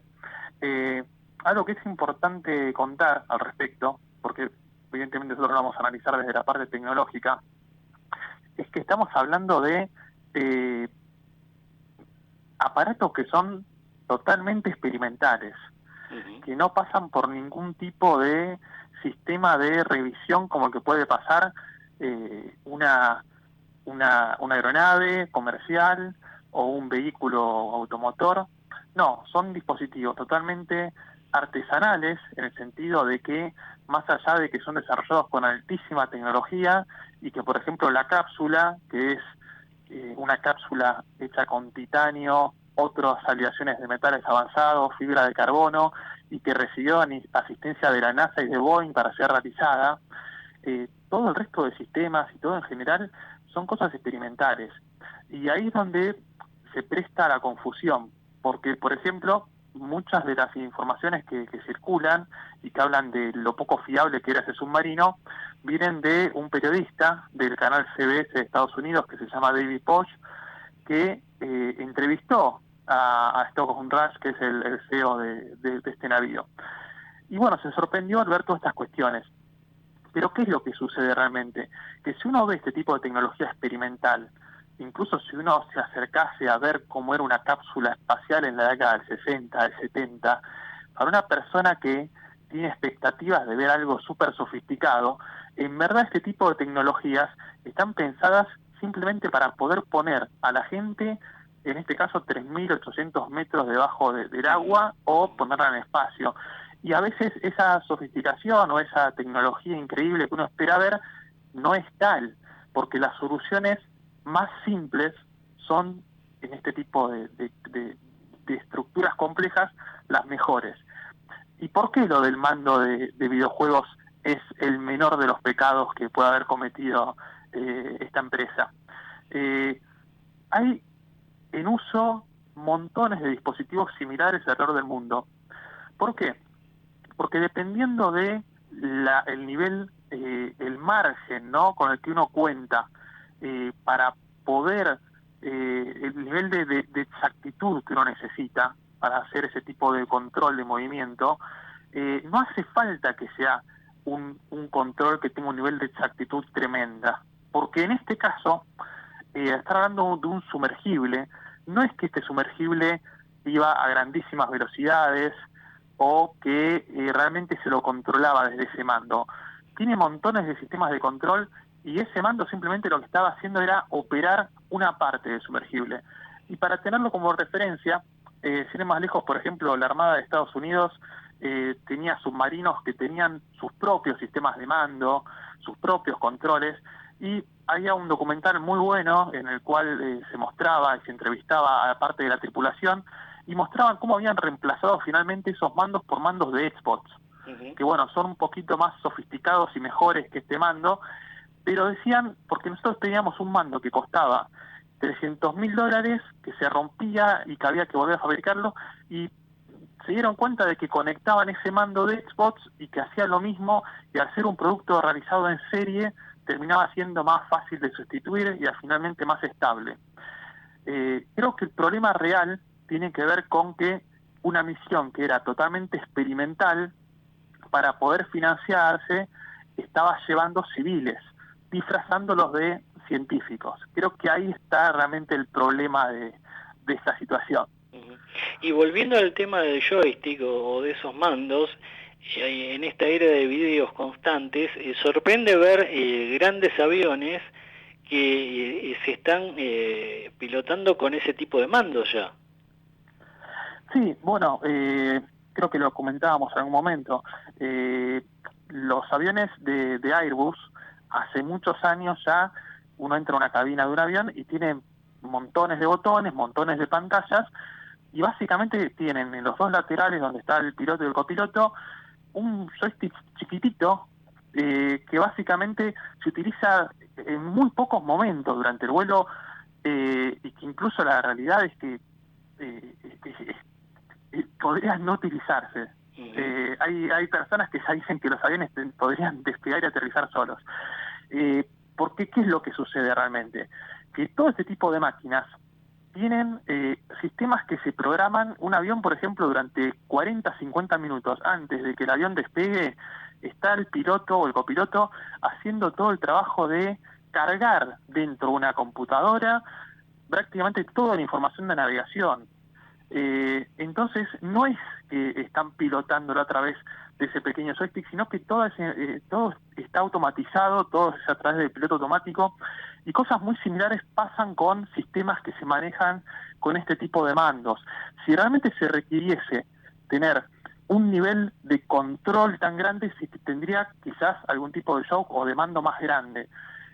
Algo que es importante contar al respecto, porque evidentemente nosotros lo vamos a analizar desde la parte tecnológica, es que estamos hablando de aparatos que son totalmente experimentales, que no pasan por ningún tipo de sistema de revisión como el que puede pasar una aeronave comercial o un vehículo automotor. No, son dispositivos totalmente artesanales, en el sentido de que, más allá de que son desarrollados con altísima tecnología y que, por ejemplo, la cápsula, que es una cápsula hecha con titanio, otras aleaciones de metales avanzados, fibra de carbono, y que recibió asistencia de la NASA y de Boeing para ser realizada, todo el resto de sistemas y todo en general son cosas experimentales. Y ahí es donde se presta la confusión, porque, por ejemplo, muchas de las informaciones que circulan y que hablan de lo poco fiable que era ese submarino, vienen de un periodista del canal CBS de Estados Unidos que se llama David Posh, que entrevistó a Stockton Rush, que es el CEO de este navío. Y se sorprendió al ver todas estas cuestiones. Pero ¿qué es lo que sucede realmente? Que si uno ve este tipo de tecnología experimental, incluso si uno se acercase a ver cómo era una cápsula espacial en la década del 60, del 70, para una persona que tiene expectativas de ver algo súper sofisticado, en verdad este tipo de tecnologías están pensadas simplemente para poder poner a la gente, en este caso 3.800 metros debajo del agua, o ponerla en espacio. Y a veces esa sofisticación o esa tecnología increíble que uno espera ver no es tal, porque las soluciones más simples son, en este tipo de estructuras complejas, las mejores. ¿Y por qué lo del mando de videojuegos es el menor de los pecados que puede haber cometido esta empresa? Hay en uso montones de dispositivos similares alrededor del mundo. ¿Por qué? Porque dependiendo de el nivel, el margen, ¿no?, con el que uno cuenta para poder, el nivel de exactitud que uno necesita para hacer ese tipo de control de movimiento, no hace falta que sea un control que tenga un nivel de exactitud tremenda, porque en este caso, estar hablando de un sumergible, no es que este sumergible iba a grandísimas velocidades o que realmente se lo controlaba desde ese mando. Tiene montones de sistemas de control y ese mando simplemente lo que estaba haciendo era operar una parte del sumergible. Y para tenerlo como referencia, sin ir más lejos, por ejemplo, la Armada de Estados Unidos tenía submarinos que tenían sus propios sistemas de mando, sus propios controles, y había un documental muy bueno en el cual se mostraba y se entrevistaba a parte de la tripulación y mostraban cómo habían reemplazado finalmente esos mandos por mandos de Xbox, que son un poquito más sofisticados y mejores que este mando, pero decían, porque nosotros teníamos un mando que costaba $300.000 que se rompía y que había que volver a fabricarlo, y se dieron cuenta de que conectaban ese mando de Xbox y que hacía lo mismo, y al ser un producto realizado en serie terminaba siendo más fácil de sustituir y finalmente más estable. Creo que el problema real tiene que ver con que una misión que era totalmente experimental, para poder financiarse, estaba llevando civiles, disfrazándolos de científicos. Creo que ahí está realmente el problema de esta situación. Y volviendo al tema del joystick o de esos mandos, en esta era de videos constantes, sorprende ver grandes aviones que se están pilotando con ese tipo de mandos ya. Sí, bueno, creo que lo comentábamos en algún momento. Los aviones de Airbus, hace muchos años ya, uno entra a una cabina de un avión y tiene montones de botones, montones de pantallas, y básicamente tienen en los dos laterales, donde está el piloto y el copiloto, un joystick chiquitito que básicamente se utiliza en muy pocos momentos durante el vuelo, y que incluso la realidad es que podría no utilizarse. Hay personas que ya dicen que los aviones podrían despegar y aterrizar solos. Porque ¿qué es lo que sucede realmente? Que todo este tipo de máquinas tienen sistemas que se programan. Un avión, por ejemplo, durante 40, 50 minutos antes de que el avión despegue, está el piloto o el copiloto haciendo todo el trabajo de cargar dentro de una computadora prácticamente toda la información de navegación. Entonces no es que están pilotándolo a través de ese pequeño joystick, sino que todo está automatizado, todo es a través del piloto automático, y cosas muy similares pasan con sistemas que se manejan con este tipo de mandos. Si realmente se requiriese tener un nivel de control tan grande, sí que tendría quizás algún tipo de joystick o de mando más grande.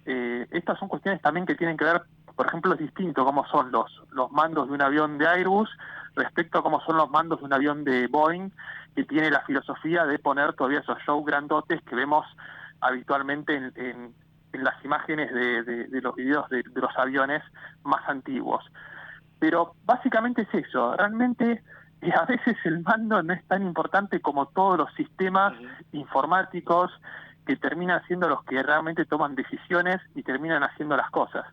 Estas son cuestiones también que tienen que ver, por ejemplo, es distinto cómo son los mandos de un avión de Airbus respecto a cómo son los mandos de un avión de Boeing, que tiene la filosofía de poner todavía esos shows grandotes que vemos habitualmente en las imágenes de los videos de los aviones más antiguos. Pero básicamente es eso, realmente a veces el mando no es tan importante como todos los sistemas informáticos que terminan siendo los que realmente toman decisiones y terminan haciendo las cosas.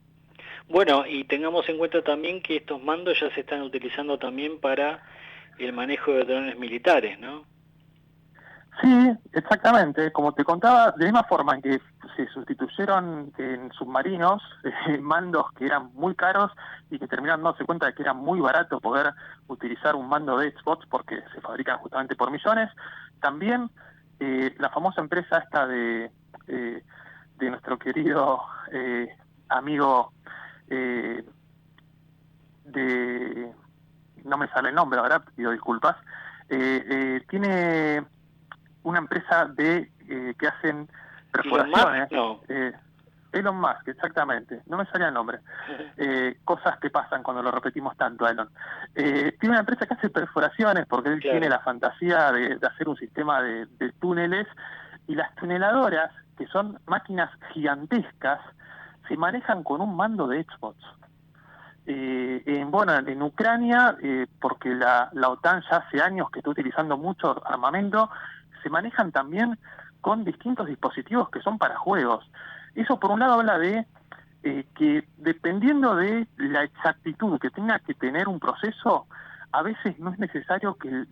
Bueno, y tengamos en cuenta también que estos mandos ya se están utilizando también para el manejo de drones militares, ¿no? Sí, exactamente. Como te contaba, de la misma forma en que se sustituyeron en submarinos mandos que eran muy caros y que terminaron dándose cuenta de que era muy barato poder utilizar un mando de Xbox porque se fabrican justamente por millones, también la famosa empresa esta de nuestro querido amigo no me sale el nombre ahora, pido disculpas, tiene una empresa que hacen perforaciones. Elon Musk, exactamente, no me salía el nombre. Cosas que pasan cuando lo repetimos tanto, Elon. Tiene una empresa que hace perforaciones porque él tiene la fantasía de hacer un sistema de túneles, y las tuneladoras, que son máquinas gigantescas, se manejan con un mando de Xbox. En Ucrania, porque la OTAN ya hace años que está utilizando mucho armamento, se manejan también con distintos dispositivos que son para juegos. Eso por un lado habla de que dependiendo de la exactitud que tenga que tener un proceso, a veces no es necesario que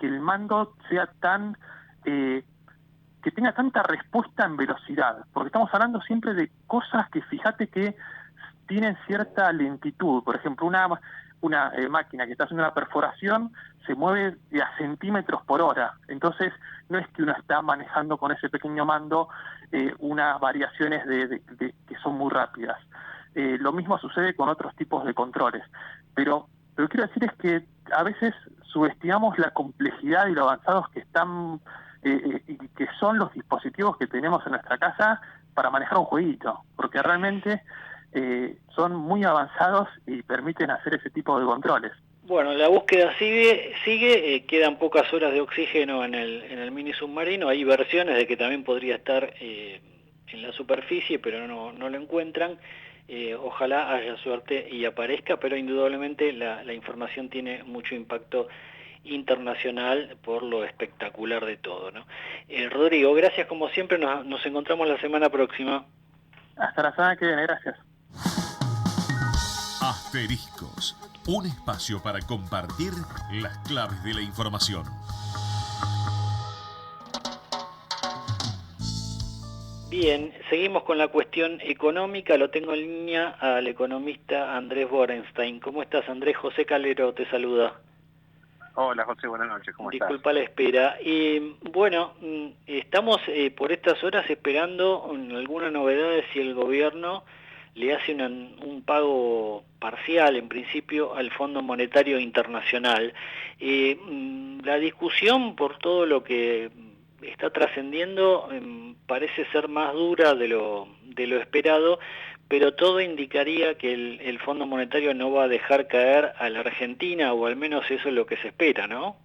el mando sea tan que tenga tanta respuesta en velocidad, porque estamos hablando siempre de cosas que fíjate que tienen cierta lentitud. Por ejemplo, una máquina que está haciendo una perforación se mueve a centímetros por hora, entonces no es que uno está manejando con ese pequeño mando unas variaciones que son muy rápidas. Lo mismo sucede con otros tipos de controles, pero lo que quiero decir es que a veces subestimamos la complejidad y lo avanzados que están y que son los dispositivos que tenemos en nuestra casa para manejar un jueguito, porque realmente son muy avanzados y permiten hacer ese tipo de controles. Bueno, la búsqueda sigue, quedan pocas horas de oxígeno en el mini submarino, hay versiones de que también podría estar en la superficie, pero no lo encuentran, Ojalá haya suerte y aparezca, pero indudablemente la información tiene mucho impacto internacional por lo espectacular de todo, ¿no? Rodrigo, gracias como siempre, nos encontramos la semana próxima. Hasta la semana que viene, gracias. Asteriscos, un espacio para compartir las claves de la información. Bien, seguimos con la cuestión económica. Lo tengo en línea al economista Andrés Borenstein. ¿Cómo estás, Andrés? José Calero te saluda. Hola, José, buenas noches. ¿Cómo estás? Disculpa la espera. Bueno, estamos por estas horas esperando alguna novedad de si el gobierno le hace un pago parcial, en principio, al Fondo Monetario Internacional. La discusión, por todo lo que está trascendiendo, parece ser más dura de lo esperado, pero todo indicaría que el Fondo Monetario no va a dejar caer a la Argentina, o al menos eso es lo que se espera, ¿no?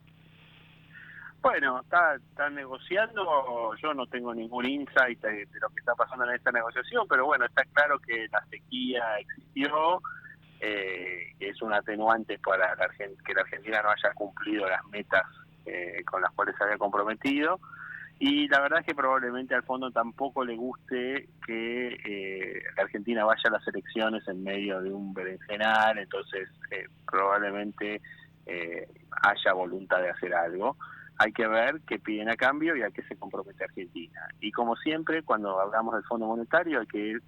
Bueno, está negociando. Yo no tengo ningún insight de lo que está pasando en esta negociación, pero bueno, está claro que la sequía existió, que es un atenuante para que la Argentina no haya cumplido las metas con las cuales se había comprometido. Y la verdad es que probablemente al fondo tampoco le guste que la Argentina vaya a las elecciones en medio de un berenjenal, entonces probablemente haya voluntad de hacer algo. Hay que ver qué piden a cambio y a qué se compromete Argentina. Y como siempre, cuando hablamos del Fondo Monetario, hay que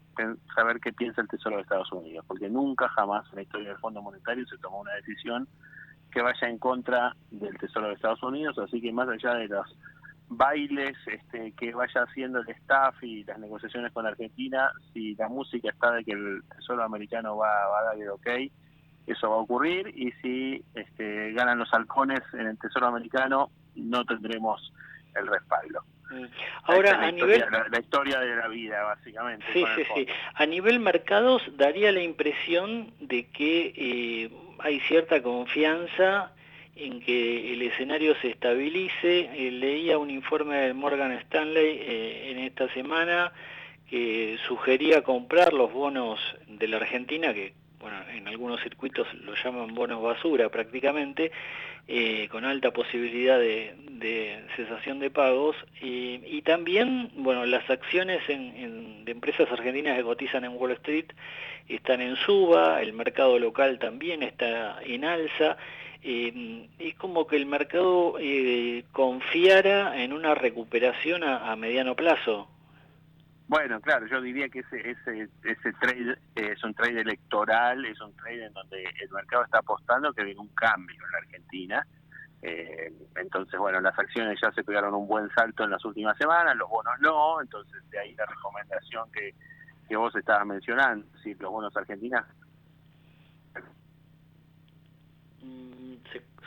saber qué piensa el Tesoro de Estados Unidos, porque nunca jamás en la historia del Fondo Monetario se tomó una decisión que vaya en contra del Tesoro de Estados Unidos, así que más allá de los bailes que vaya haciendo el staff y las negociaciones con Argentina, si la música está de que el Tesoro americano va a dar el ok, eso va a ocurrir, y si ganan los halcones en el Tesoro americano, no tendremos el respaldo. Ahora, la historia de la vida, básicamente. Sí. A nivel mercados, daría la impresión de que hay cierta confianza en que el escenario se estabilice. Leía un informe de Morgan Stanley en esta semana que sugería comprar los bonos de la Argentina, que bueno, en algunos circuitos lo llaman bonos basura prácticamente, con alta posibilidad de cesación de pagos, y también, bueno, las acciones de empresas argentinas que cotizan en Wall Street están en suba, el mercado local también está en alza. Es como que el mercado confiara en una recuperación a mediano plazo. Bueno, claro, yo diría que ese trade es un trade electoral, es un trade en donde el mercado está apostando que viene un cambio en la Argentina. Entonces, bueno, las acciones ya se pegaron un buen salto en las últimas semanas, los bonos no, entonces de ahí la recomendación que vos estabas mencionando, si los bonos argentinos.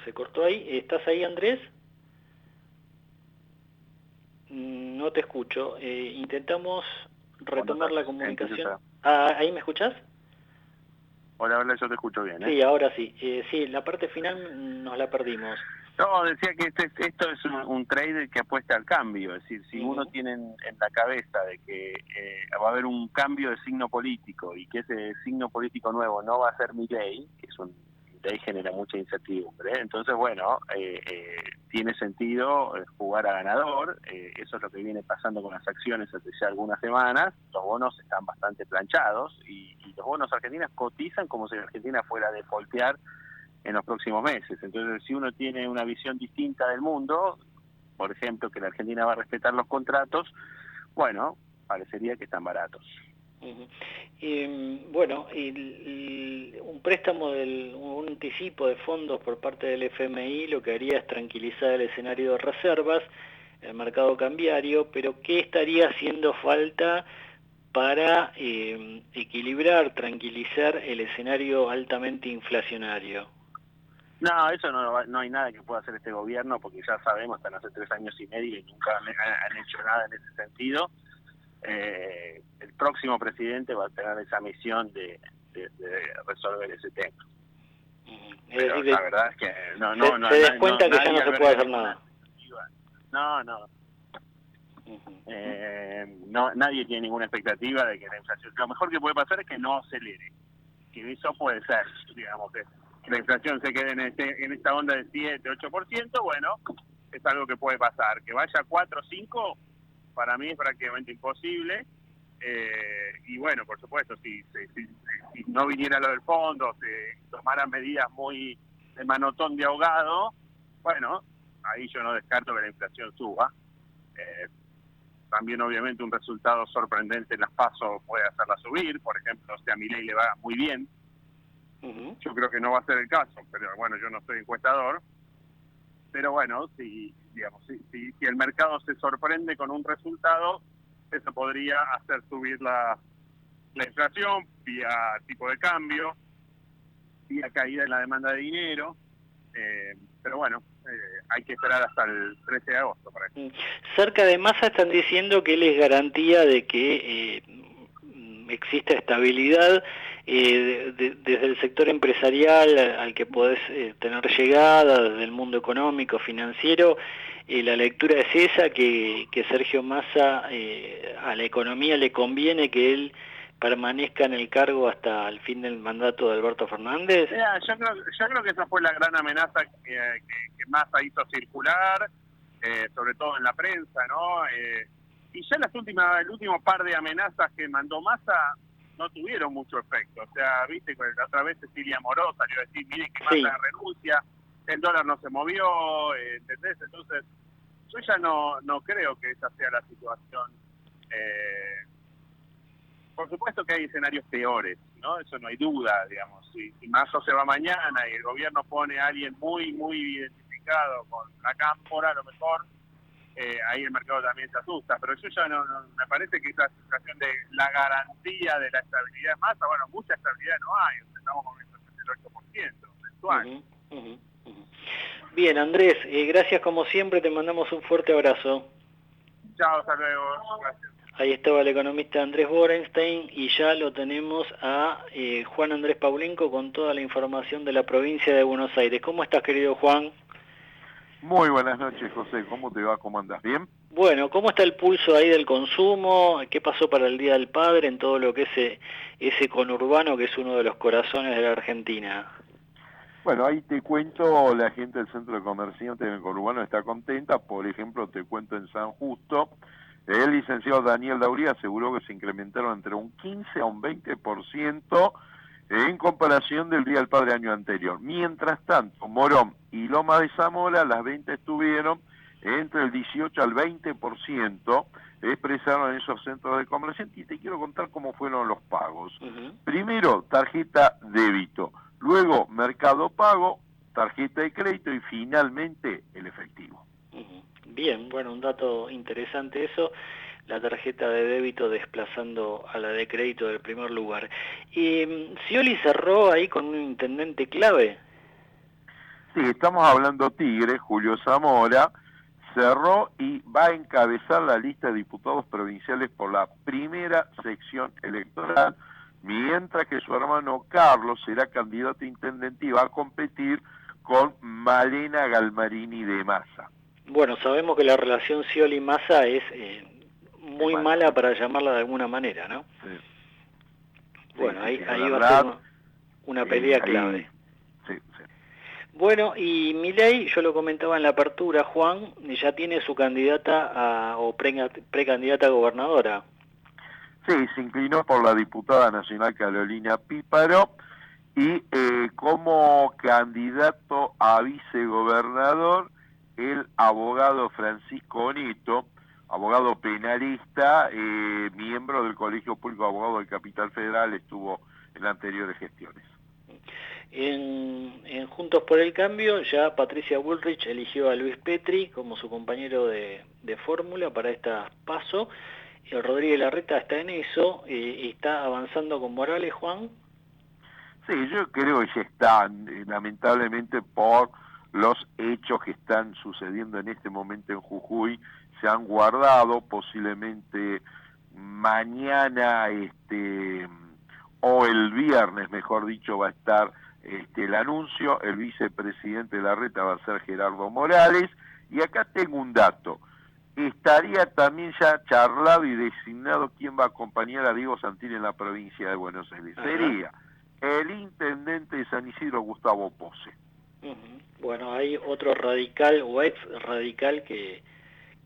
Se cortó ahí. ¿Estás ahí, Andrés? No te escucho. Intentamos retomar la comunicación. ¿Ahí me escuchás? Hola, yo te escucho bien. Sí, ahora sí. Sí, la parte final nos la perdimos. No, decía que esto es un trader que apuesta al cambio. Es decir, si uno tiene en la cabeza de que va a haber un cambio de signo político y que ese signo político nuevo no va a ser Milei, que es ahí genera mucha incertidumbre, entonces bueno, tiene sentido jugar a ganador. Eso es lo que viene pasando con las acciones desde ya algunas semanas. Los bonos están bastante planchados y los bonos argentinos cotizan como si la Argentina fuera a defaultear en los próximos meses. Entonces, si uno tiene una visión distinta del mundo, por ejemplo, que la Argentina va a respetar los contratos, bueno, parecería que están baratos. Bueno, un préstamo, un anticipo de fondos por parte del FMI lo que haría es tranquilizar el escenario de reservas, el mercado cambiario, pero ¿qué estaría haciendo falta para equilibrar, tranquilizar el escenario altamente inflacionario? No, eso no hay nada que pueda hacer este gobierno, porque ya sabemos, están hace 3 años y medio y nunca han hecho nada en ese sentido. El próximo presidente va a tener esa misión de resolver ese tema. Pero decir, la verdad es que no. ¿Te das cuenta que ya no se puede hacer nada? No. No, nadie tiene ninguna expectativa de que la inflación, lo mejor que puede pasar es que no acelere, que eso puede ser, digamos, que la inflación se quede en esta onda de 7, 8%, bueno, es algo que puede pasar. Que vaya a 4 o 5, para mí es prácticamente imposible. Y bueno, por supuesto, si no viniera lo del fondo, se tomaran medidas muy de manotón de ahogado, bueno, ahí yo no descarto que la inflación suba. También obviamente un resultado sorprendente en las PASO puede hacerla subir, por ejemplo, si a Milei le va muy bien. Yo creo que no va a ser el caso, pero bueno, yo no soy encuestador. Pero bueno, si el mercado se sorprende con un resultado, eso podría hacer subir la inflación vía tipo de cambio, vía caída en la demanda de dinero. Pero bueno, hay que esperar hasta el 13 de agosto para eso. Cerca de Massa están diciendo que él es garantía de que exista estabilidad desde el sector empresarial al que podés tener llegada, desde el mundo económico, financiero. La lectura es esa, que Sergio Massa a la economía le conviene que él permanezca en el cargo hasta el fin del mandato de Alberto Fernández. Yo creo que esa fue la gran amenaza que Massa hizo circular, sobre todo en la prensa, ¿no? Y ya el último par de amenazas que mandó Massa no tuvieron mucho efecto. O sea, viste, otra vez Cecilia Moró salió a decir, miren que Massa renuncia, el dólar no se movió, ¿entendés? Entonces, yo ya no creo que esa sea la situación. Por supuesto que hay escenarios peores, ¿no? Eso no hay duda, digamos. Si Massa se va mañana y el gobierno pone a alguien muy, muy identificado con la cámpora, a lo mejor ahí el mercado también se asusta. Pero yo ya no me parece que esa situación de la garantía de la estabilidad de Massa, bueno, mucha estabilidad no hay, estamos con el 8% mensual. Bien, Andrés, gracias como siempre, te mandamos un fuerte abrazo. Chao, hasta luego. Gracias. Ahí estaba el economista Andrés Borenstein y ya lo tenemos a Juan Andrés Paulenco con toda la información de la provincia de Buenos Aires. ¿Cómo estás, querido Juan? Muy buenas noches, José. ¿Cómo te va? ¿Cómo andas? ¿Bien? Bueno, ¿cómo está el pulso ahí del consumo? ¿Qué pasó para el Día del Padre en todo lo que es ese conurbano que es uno de los corazones de la Argentina? Bueno, ahí te cuento, la gente del centro de comerciantes en el conurbano está contenta. Por ejemplo, te cuento en San Justo, el licenciado Daniel Dauría aseguró que se incrementaron entre un 15 a un 20% en comparación del Día del Padre año anterior. Mientras tanto, Morón y Loma de Zamora, las ventas estuvieron entre el 18 al 20%, expresaron en esos centros de comerciantes, y te quiero contar cómo fueron los pagos. Primero, tarjeta débito, luego Mercado Pago, tarjeta de crédito y finalmente el efectivo. Bien, bueno, un dato interesante eso, la tarjeta de débito desplazando a la de crédito del primer lugar. Scioli cerró ahí con un intendente clave. Sí, estamos hablando Tigre, Julio Zamora, cerró y va a encabezar la lista de diputados provinciales por la primera sección electoral, mientras que su hermano Carlos será candidato a intendente y va a competir con Malena Galmarini de Massa. Bueno, sabemos que la relación Scioli-Massa es muy mala para llamarla de alguna manera, ¿no? Sí. Bueno, sí, ahí va a ser una pelea clave. Sí. Bueno, y Milei, yo lo comentaba en la apertura, Juan, ya tiene su candidata o precandidata a gobernadora. Sí, se inclinó por la diputada nacional Carolina Píparo y como candidato a vicegobernador el abogado Francisco Neto, abogado penalista, miembro del Colegio Público de Abogados del Capital Federal, estuvo en anteriores gestiones. En Juntos por el Cambio, ya Patricia Bullrich eligió a Luis Petri como su compañero de fórmula para esta PASO. Rodríguez Larreta está en eso, está avanzando con Morales, Juan. Sí, yo creo que ya están, lamentablemente por los hechos que están sucediendo en este momento en Jujuy, se han guardado, posiblemente mañana o el viernes, mejor dicho, va a estar el anuncio. El vicepresidente Larreta va a ser Gerardo Morales, y acá tengo un dato. estaría también ya charlado y designado quién va a acompañar a Diego Santilli en la provincia de Buenos Aires. Ajá. Sería el intendente de San Isidro, Gustavo Pose. Bueno, hay otro radical o ex radical que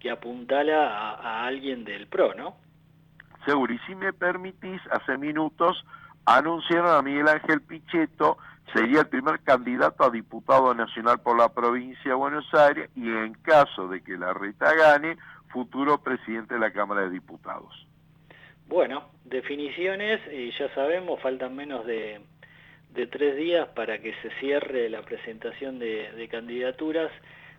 apuntala a alguien del PRO, ¿no? Seguro, y si me permitís, hace minutos anunciaron a Miguel Ángel Pichetto, sería el primer candidato a diputado nacional por la provincia de Buenos Aires y en caso de que Larreta gane, futuro presidente de la Cámara de Diputados. Bueno, definiciones, ya sabemos, faltan menos de 3 días para que se cierre la presentación de candidaturas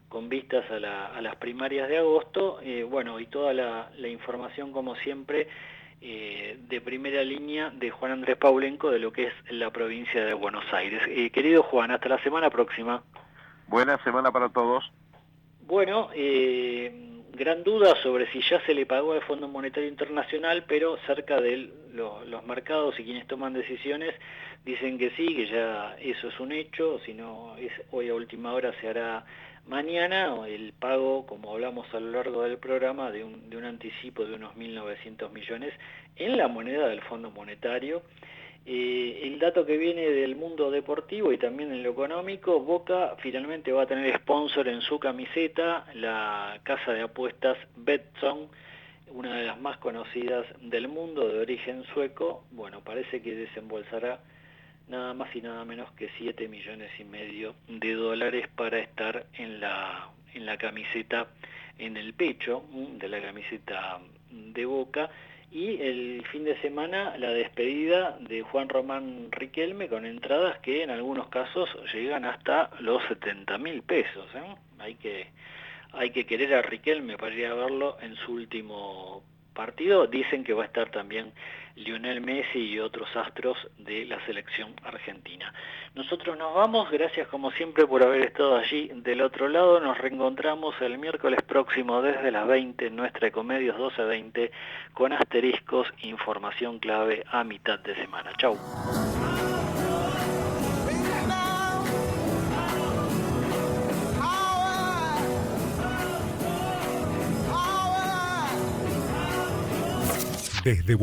con vistas a las primarias de agosto, bueno, y toda la información, como siempre, de primera línea de Juan Andrés Paulenco de lo que es la provincia de Buenos Aires. Querido Juan, hasta la semana próxima. Buena semana para todos. Bueno, gran duda sobre si ya se le pagó al Fondo Monetario Internacional, pero cerca de los mercados y quienes toman decisiones dicen que sí, que ya eso es un hecho, si no es hoy a última hora se hará mañana el pago, como hablamos a lo largo del programa, de un anticipo de unos 1.900 millones en la moneda del Fondo Monetario. El dato que viene del mundo deportivo y también en lo económico, Boca finalmente va a tener sponsor en su camiseta, la casa de apuestas Betsson, una de las más conocidas del mundo, de origen sueco. Bueno, parece que desembolsará nada más y nada menos que $7,5 millones de dólares para estar en la camiseta, en el pecho de la camiseta de Boca. Y el fin de semana la despedida de Juan Román Riquelme con entradas que en algunos casos llegan hasta los 70.000 pesos. Hay que querer a Riquelme para ir a verlo en su último partido. Dicen que va a estar también Lionel Messi y otros astros de la selección argentina. Nosotros nos vamos, gracias como siempre por haber estado allí del otro lado. Nos reencontramos el miércoles próximo desde las 20 en nuestra Ecomedios 1220 con asteriscos, información clave a mitad de semana. Chau. Desde